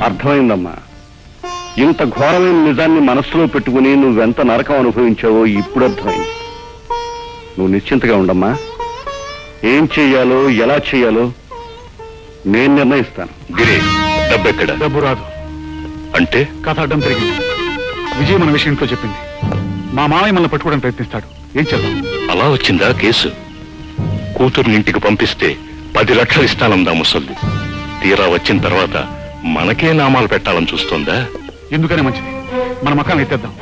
అర్థమైందమ్మా. ఇంత ఘోరమైన నిజాన్ని మనస్సులో పెట్టుకుని నువ్వెంత నరకం అనుభవించావో ఇప్పుడు అర్థమైంది. నువ్వు నిశ్చింతగా ఉండమ్మా. ఏం చెయ్యాలో ఎలా చెయ్యాలో నేను నిర్ణయిస్తాను. గిరి, డబ్బెక్కడ? డబ్బు రాదు అంటే కథ అడ్డం తిరిగింది. విజయ్ మన విషయంతో చెప్పింది. మా మామయ్య మనల్ని పట్టుకోవడానికి ప్రయత్నిస్తాడు. ఏం చేద్దాం? అలా వచ్చిందా కేసు? కూతుర్ని ఇంటికి పంపిస్తే 10 లక్షలు ఇస్తానందా ముసల్ది. తీరా వచ్చిన తర్వాత మనకే నామాలు పెట్టాలని చూస్తోందా? ఎందుకనే మంచిది, మన మకాం ఎత్తేద్దాం.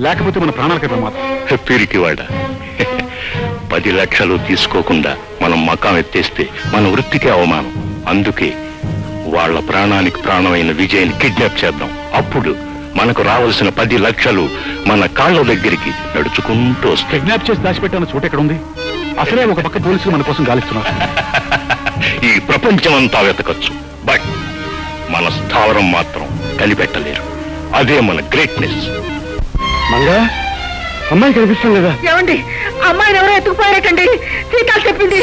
లేకపోతే మన ప్రాణాలకే ప్రమాదం. పిరికి వాడ, 10 లక్షలు తీసుకోకుండా మనం మకాం ఎత్తేస్తే మన వృత్తికే అవమానం. అందుకే వాళ్ళ ప్రాణానికి ప్రాణమైన విజయ్ని కిడ్నాప్ చేద్దాం. అప్పుడు మనకు రావాల్సిన 10 లక్షలు మన కాళ్ళ దగ్గరికి నడుచుకుంటూ వస్తాయి. కిడ్నాప్ చేసి దాచిపెట్టాన చోట ఎక్కడ ఉంది? అసలే ఒక పక్క పోలీసులు మన కోసం గాలిస్తున్నారు. ఈ ప్రపంచం అంతా వెతకచ్చు, బట్ మన స్థావరం మాత్రం కనిపెట్టలేరు. అదే మన గ్రేట్నెస్. మంగా, అమ్మాయి కనిపిస్తుంది కదా? ఏమండి, అమ్మాయిని ఎవరో ఎత్తుకుపోయారటండి. సీతాలు చెప్పింది.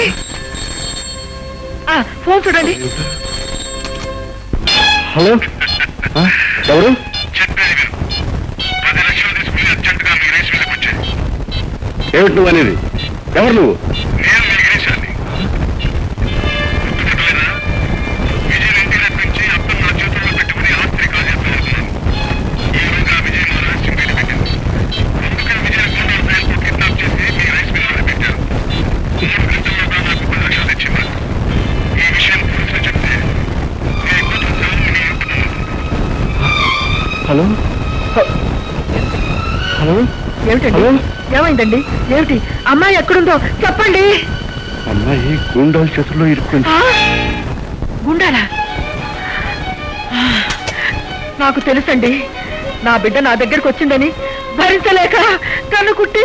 ఫోన్ చూడండి. హలో, ఎవరు? 10 లక్షలు తీసుకుని అర్జెంటుగా మీ రేసు మీదకి వచ్చాయి. ఏమిటి నువ్వు అనేది? ఎవరు నువ్వు? నేను మీ గిరీశాన్ని. గుర్తుపట్టలేదా? విజయ్ ఇంటి రప్పించి అప్పని నా చేతుల్లో పెట్టుకుని ఆస్తి కాజేస్తాననుకున్నాను. ఈ విధంగా విజయ్ మా రహస్యం బయలుపెట్టింది. అందుకని విజయ్ గోండాల ప్రయాణంతో కిడ్నాప్ చేసి మీ రైస్ మిల్లులో పెట్టారు. 3 గంటల్లోగా నాకు 10 లక్షలు తెచ్చింది. ఈ విషయం పోలీసులు చెప్తే మీ కూతురు చావుని హలో హలో, ఏమిటండి? ఏమైందండి? ఏమిటి? అమ్మాయి ఎక్కడుందో చెప్పండి. అమ్మాయి గూండాల చేతుల్లో ఇరుక్కుంది. గుండాలా? నాకు తెలుసండి. నా బిడ్డ నా దగ్గరకు వచ్చిందని భరించలేక కన్నుకుట్టి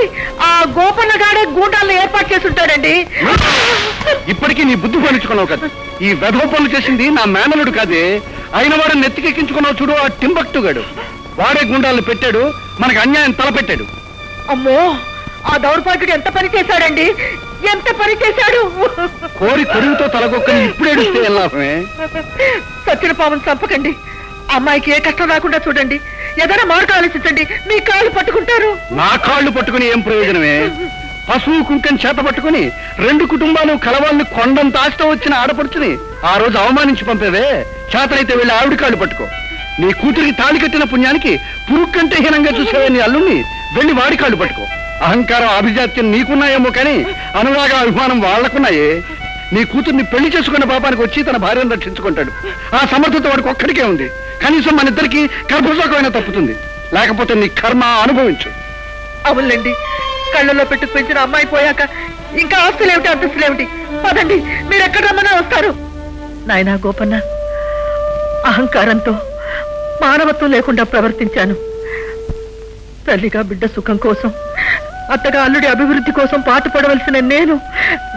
ఆ గోపన్నగాడే గూండాలను ఏర్పాటు చేసుంటాడండి. ఇప్పటికీ నీ బుద్ధి పోనించుకున్నావు కదా. ఈ వెధవ పనులు చేసింది నా మేనలుడు కాదే. అయిన వాడు నెత్తికెక్కించుకున్నావు చూడు, ఆ టింబక్టుగాడు. వాడే గుండాలను పెట్టాడు, మనకు అన్యాయం తలపెట్టాడు. అమ్మో, ఆ దౌర్భాగ్యుడు ఎంత పని చేశాడండి, ఎంత పని చేశాడు. కోరి కొడుకుతో తలకొక్కని ఇప్పుడు ఏడుస్తే లాభమే. సచ్చిన పామును చంపకండి. అమ్మాయికి ఏ కష్టం రాకుండా చూడండి. ఏదైనా మార్గం ఆలోచించండి. మీ కాళ్ళు పట్టుకుంటారు. నా కాళ్ళు పట్టుకుని ఏం ప్రయోజనమే? పశువు కుంకని చేత పట్టుకుని 2 కుటుంబాలు కలవాళ్ళని కొండంత ఆశతో వచ్చిన ఆడపడుచుని ఆ రోజు అవమానించి పంపేవే. చేతనైతే వెళ్ళి ఆవిడ కాళ్ళు పట్టుకో. నీ కూతురికి తాళి కట్టిన పుణ్యానికి పురుగు కంటే హీనంగా చూసేవే నీ అల్లుణ్ణి వెళ్ళి వాడి కాళ్ళు పట్టుకో. అహంకారం అభిజాత్యం నీకున్నాయేమో కానీ అనురాగ అభిమానం వాళ్లకున్నాయే. నీ కూతుర్ని పెళ్లి చేసుకున్న పాపానికి వచ్చి తన భార్యను రక్షించుకుంటాడు. ఆ సమర్థత వాడికి ఒక్కడికే ఉంది. కనీసం మన ఇద్దరికి గర్భశోకమైనా తప్పుతుంది. లేకపోతే నీ కర్మ అనుభవించు. అవునండి, కళ్ళలో పెట్టుకు పెంచిన అమ్మాయి పోయాక ఇంకా ఆస్తులేమిటి, అంతస్తులేమిటి? పదండి, మీరు ఎక్కడ రమ్మన్నా వస్తారు. నాయనా గోపన్న, అహంకారంతో మానవత్వం లేకుండా ప్రవర్తించాను. తల్లిగా బిడ్డ సుఖం కోసం, అత్తగా అల్లుడి అభివృద్ధి కోసం పాటుపడవలసిన నేను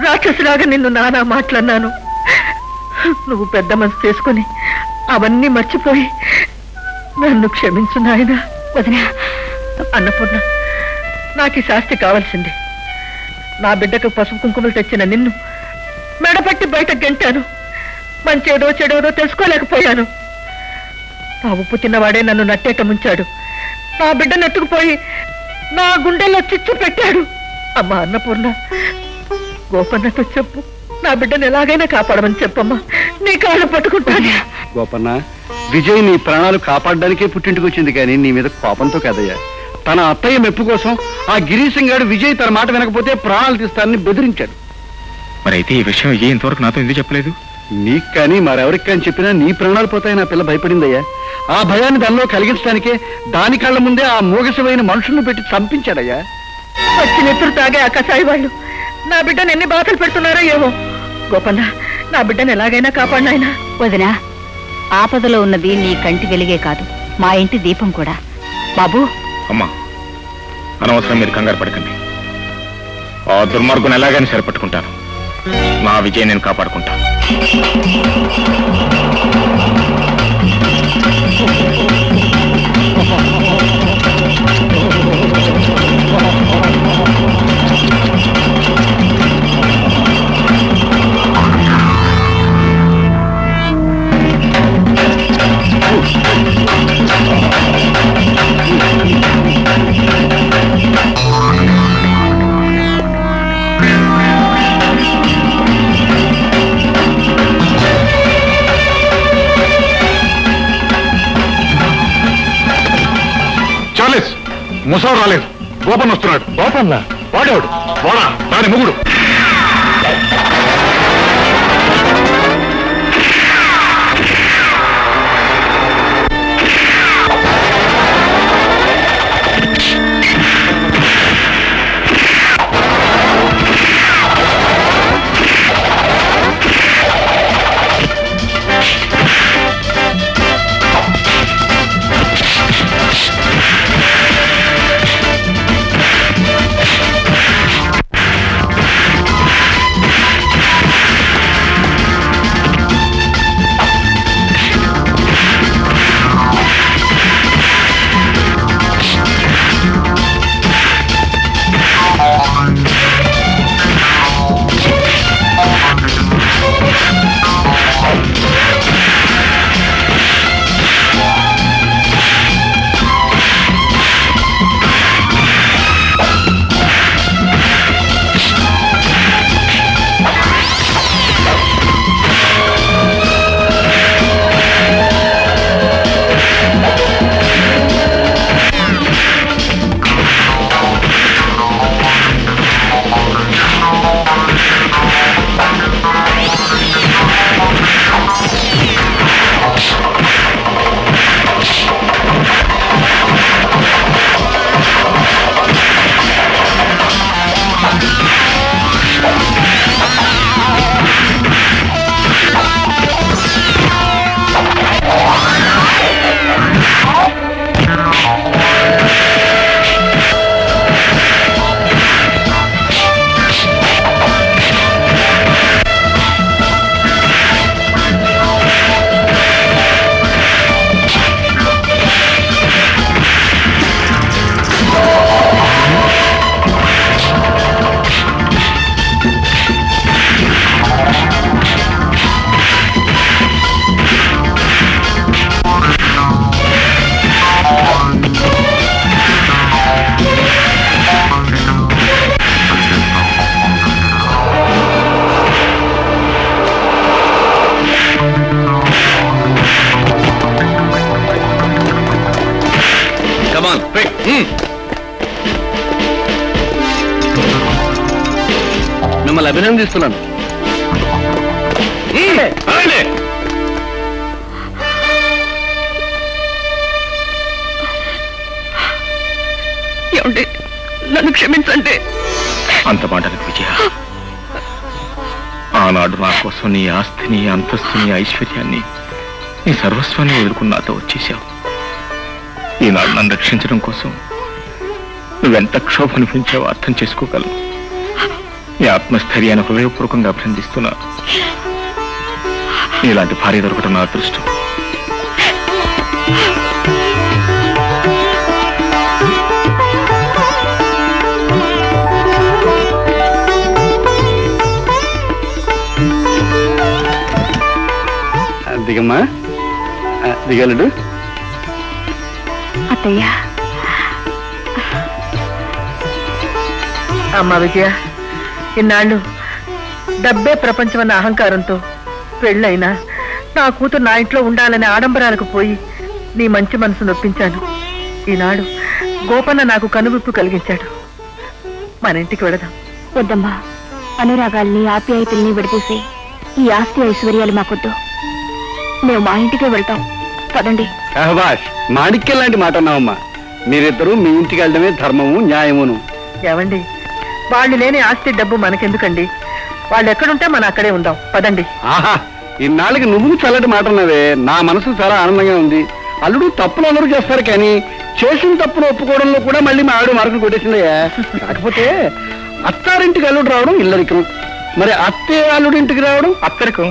రాక్షసులాగా నిన్ను నానా మాట్లాడినాను. నువ్వు పెద్ద మనసు చేసుకుని అవన్నీ మర్చిపోయి నన్ను క్షమించు నాయన. వదినా, అన్నపూర్ణ, నాకు ఈ శాస్తి కావాల్సింది. నా బిడ్డకు పసుపు కుంకుమలు తెచ్చిన నిన్ను మెడపట్టి బయట గెంటాను. మంచేదో చెడోదో తెలుసుకోలేకపోయాను. నా ఉప్పు తిన్నవాడే నన్ను నట్టేట ముంచాడు. నా బిడ్డ నెట్టుకుపోయి నా గుండెల్లో చిచ్చు పెట్టాడు. అమ్మా అన్నపూర్ణ, గోపన్నతో చెప్పు, నా బిడ్డను ఎలాగైనా కాపాడమని చెప్పమ్మా. నీ కాళ్ళు పట్టుకుంటాను. గోపన్న, విజయ్ నీ ప్రాణాలు కాపాడడానికే పుట్టింటికి వచ్చింది కానీ నీ మీద కోపంతో కాదయ్యా. తన అత్తయ్య మెప్పు కోసం ఆ గిరీశం గారు విజయ్ తన మాట వినకపోతే ప్రాణాలు తీస్తానని బెదిరించాడు. మరైతే ఈ విషయం విజయ్ ఇంతవరకు నాతో ఎందుకు చెప్పలేదు? నీకు కానీ మరెవరికి కానీ చెప్పినా నీ ప్రాణాలు పోతాయని ఆ పిల్ల భయపడిందయ్యా. ఆ భయాన్ని దానిలో కలిగించడానికే దాని కళ్ళ ముందే ఆ మూగసమైన మనుషులను పెట్టి చంపించాడయ్యా. వచ్చి నెత్తురు తాగే ఆ కసాయి వాళ్ళు నా బిడ్డను ఎన్ని బాధలు పెడుతున్నారో ఏమో. గోపన్న, నా బిడ్డను ఎలాగైనా కాపాడినాయనా. వదినా, ఆపదలో ఉన్నది నీ కంటి వెలిగే కాదు, మా ఇంటి దీపం కూడా. బాబు. అమ్మా, అనవసరం మీరు కంగారు పడకండి. ఆ దుర్మార్గుని ఎలాగైనా సరిపట్టుకుంటాను. నా విజయ్ నేను కాపాడుకుంటాను. ముసలు రాలేదు, గోపన్న వస్తున్నాడు. గోపన్న వాడేవాడు, వాడా దాని ముగుడు. మిమ్మల్ని అభినందిస్తున్నాను. నన్ను క్షమించండి. అంత మాటలకు విజయ, ఆనాడు నా కోసం నీ ఆస్తిని, అంతస్తుని, ఐశ్వర్యాన్ని, నీ సర్వస్వాన్ని వదులుకుని నాతో వచ్చేసావు. ఈనాడు నన్ను రక్షించడం కోసం నువ్వెంత క్షోభ అనిపించావో అర్థం చేసుకోగలను. నీ ఆత్మస్థైర్యాన్ని హృదయపూర్వకంగా అభినందిస్తున్నా. నీలాంటి భార్య దొరకడం నా అదృష్టం. దిగమ్మా, దిగలడు. అత్తయ్య, అమ్మా విజయ, ఇన్నాళ్ళు డబ్బే ప్రపంచమన్న అహంకారంతో పెళ్ళైనా నా కూతురు నా ఇంట్లో ఉండాలనే ఆడంబరాలకు పోయి నీ మంచి మనసు నొప్పించాను. ఈనాడు గోపన్న నాకు కనువిప్పు కలిగించాడు. మన ఇంటికి వెళదాం. వద్దమ్మా, అనురాగాల్ని, ఆప్యాయతల్ని విడదీసి ఈ ఆస్తి ఐశ్వర్యాలు మాకొద్దు. మేము మా ఇంటికే వెళ్తాం. పదండి. సహబాష్, మాణిక్యం లాంటి మాట అన్నావమ్మా. మీరిద్దరూ మీ ఇంటికి వెళ్ళడమే ధర్మము, న్యాయమును. ఏవండి, వాళ్ళు లేని ఆస్తి డబ్బు మనకెందుకండి? వాళ్ళు ఎక్కడుంటే మనం అక్కడే ఉందాం. పదండి. ఆహా, ఇన్నాళ్ళకి నువ్వు చల్లటి మాట అన్నావే, నా మనసు చాలా ఆనందంగా ఉంది. అల్లుడు తప్పులు అందరూ చేస్తారు, కానీ చేసిన తప్పులు ఒప్పుకోవడంలో కూడా మళ్ళీ మా ఆవిడ మార్కులు కొట్టేసిందయ్యా. కాకపోతే అత్తారింటికి అల్లుడు రావడం ఇల్లరికం, మరి అత్తే అల్లుడింటికి రావడం అత్తరికం.